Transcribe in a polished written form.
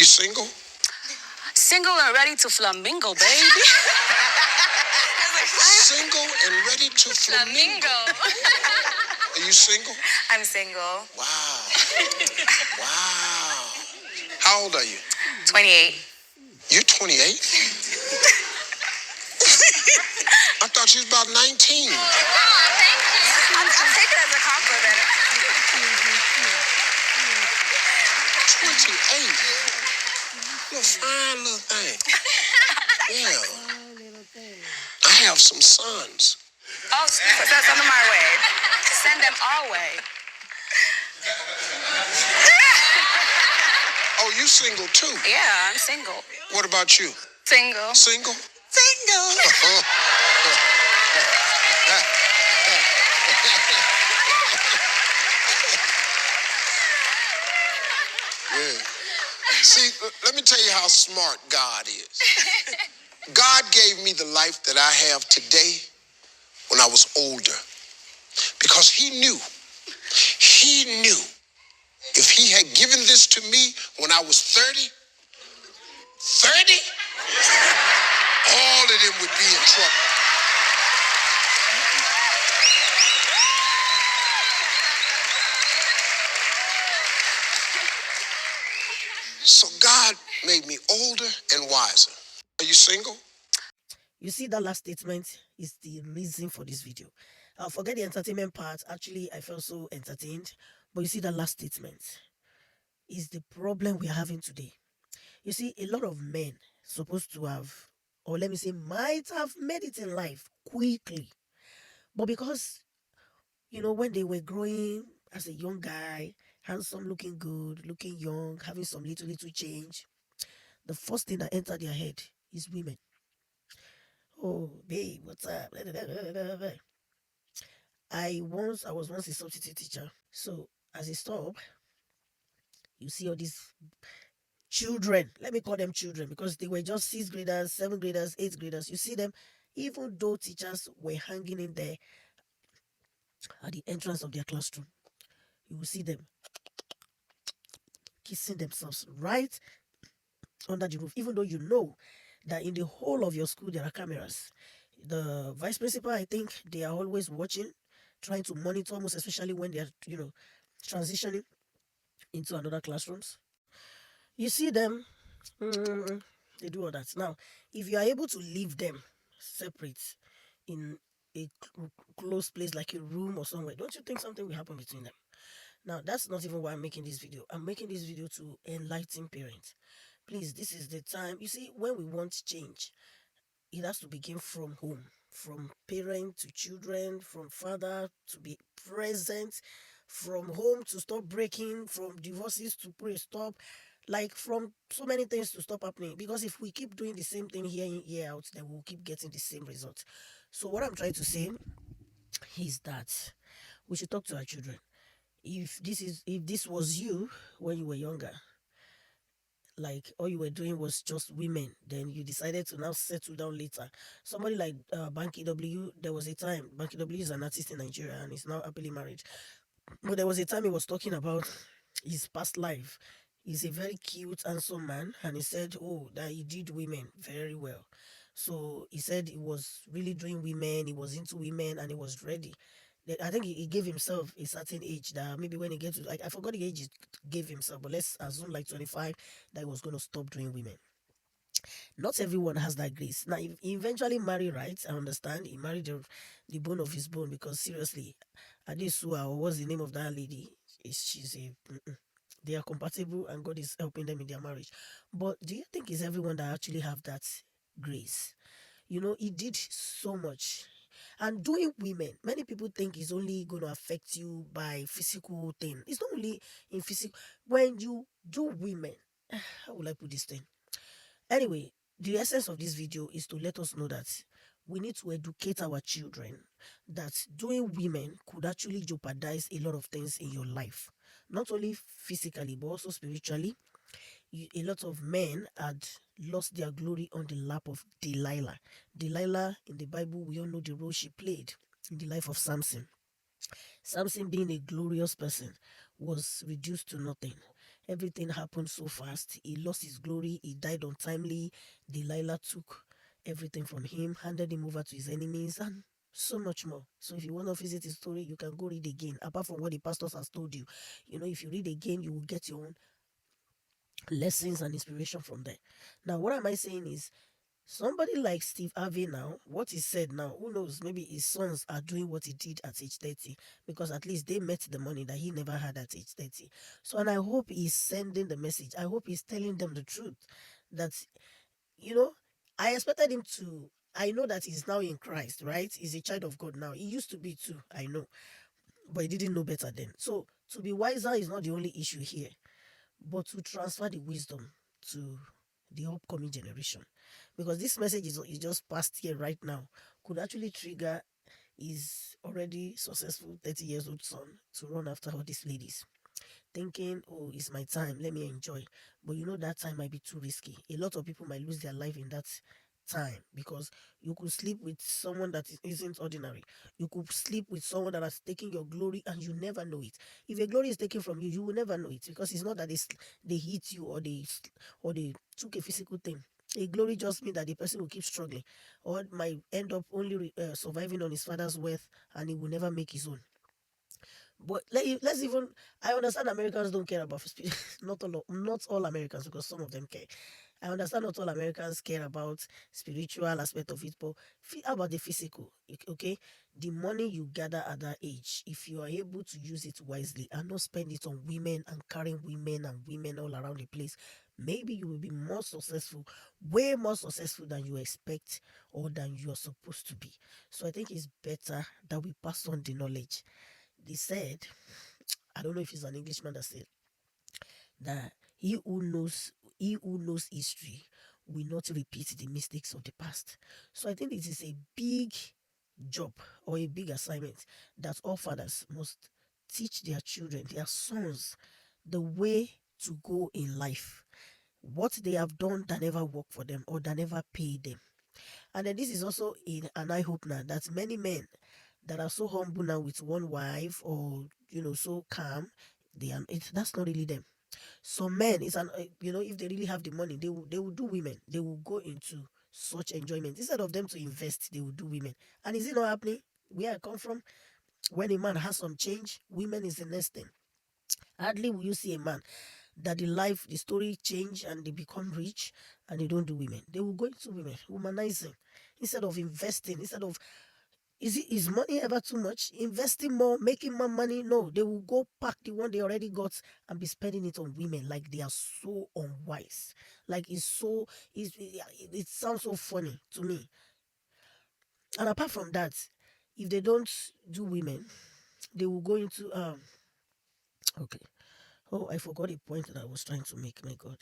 single? Single and ready to flamingo, baby. Single and ready to flamingo. Are you single? I'm single. Wow. Wow. How old are you? 28. You're 28? I thought you was about 19. Oh, thank you. I'll take it as a compliment. 28. Little fine little thing. Yeah. I have some sons. Oh, send them my way. Send them our way. Oh, you single too? Yeah, I'm single. What about you? Single. Single? Single. Yeah. See, let me tell you how smart God is. God gave me the life that I have today when I was older. Because he knew if he had given this to me when I was 30, all of them would be in trouble. So God made me older and wiser. Are you single? You see, that last statement is the reason for this video. Forget the entertainment part. Actually, I felt so entertained. But you see, that last statement is the problem we're having today. You see, a lot of men supposed to have, or let me say, might have made it in life quickly. But because, when they were growing as a young guy, handsome, looking good, looking young, having some little change, the first thing that entered their head is women. Oh, babe, what's up? I was once a substitute teacher. So as a stop, you see all these children. Let me call them children because they were just 6th graders, 7th graders, 8th graders. You see them, even though teachers were hanging in there at the entrance of their classroom, you will see them kissing themselves right under the roof, even though you know that in the whole of your school there are cameras. The vice principal, I think, they are always watching, trying to monitor, most especially when they are, transitioning into another classrooms. You see them, they do all that. Now, if you are able to leave them separate in a close place like a room or somewhere, don't you think something will happen between them? Now, that's not even why I'm making this video. I'm making this video to enlighten parents. Please, this is the time. You see, when we want change, it has to begin from home, from parent to children, from father to be present, from home to stop breaking, from divorces to pray stop, like from so many things to stop happening. Because if we keep doing the same thing year in, year out, then we'll keep getting the same result. So what I'm trying to say is that we should talk to our children. If this was you when you were younger, like all you were doing was just women, then you decided to now settle down later. Somebody like Banky W, there was a time, Banky W is an artist in Nigeria and is now happily married. But there was a time he was talking about his past life. He's a very cute, handsome man, and he said, oh, that he did women very well. So he said he was really doing women, he was into women, and he was ready. I think he gave himself a certain age that maybe when he gets to, like, I forgot the age he gave himself, but let's assume like 25, that he was going to stop doing women. Not everyone has that grace. Now, he eventually married, right? I understand. He married the bone of his bone because seriously, Adesua, or what's the name of that lady? She's they are compatible and God is helping them in their marriage. But do you think it's everyone that actually have that grace? He did so much. And doing women, many people think it's only going to affect you by physical thing. It's not only in physical. When you do women, how will I put this thing? Anyway, the essence of this video is to let us know that we need to educate our children that doing women could actually jeopardize a lot of things in your life. Not only physically, but also spiritually. A lot of men had lost their glory on the lap of Delilah. Delilah, in the Bible, we all know the role she played in the life of Samson. Samson, being a glorious person, was reduced to nothing. Everything happened so fast. He lost his glory. He died untimely. Delilah took everything from him, handed him over to his enemies, and so much more. So if you want to visit his story, you can go read again. Apart from what the pastors has told you, if you read again, you will get your own lessons and inspiration from there. Now, what am I saying is, somebody like Steve Harvey now, what he said now, who knows, maybe his sons are doing what he did at age 30, because at least they met the money that he never had at age 30. So, and I hope he's sending the message. I hope he's telling them the truth that, you know, I expected him to. I know that he's now in Christ, right? He's a child of God now. He used to be too, I know, but he didn't know better then. So, to be wiser is not the only issue here, but to transfer the wisdom to the upcoming generation. Because this message is just passed here right now could actually trigger his already successful 30 years old son to run after all these ladies, thinking, oh, it's my time, let me enjoy. But that time might be too risky. A lot of people might lose their life in that time, because you could sleep with someone that isn't ordinary. You could sleep with someone that has taken your glory and you never know it. If a glory is taken from you, you will never know it, because it's not that they hit you, or they took a physical thing. A glory just means that the person will keep struggling, or might end up only surviving on his father's wealth, and he will never make his own. But let's even, I understand Americans don't care about spirit. Not all Americans, because some of them care. I understand not all Americans care about spiritual aspect of it, but how about the physical? Okay, the money you gather at that age, if you are able to use it wisely and not spend it on women and carrying women and women all around the place, maybe you will be more successful, way more successful than you expect or than you are supposed to be. So I think it's better that we pass on the knowledge. They said, I don't know if it's an Englishman that said that he who knows history will not repeat the mistakes of the past. So I think it is a big job, or a big assignment, that all fathers must teach their children, their sons, the way to go in life, what they have done that never worked for them or that never paid them. And then this is also an eye opener that many men that are so humble now with one wife, or so calm, that's not really them. Some men, it's an if they really have the money, they will do women. They will go into such enjoyment instead of them to invest. They will do women, and is it not happening where I come from? When a man has some change, women is the next thing. Hardly will you see a man that the story change and they become rich and they don't do women. They will go into women, womanizing, instead of investing, instead of, is money ever too much? Investing more, making more money? No, they will go pack the one they already got and be spending it on women like they are so unwise. Like it sounds so funny to me. And apart from that, if they don't do women, they will go into okay. Oh, I forgot a point that I was trying to make. My God.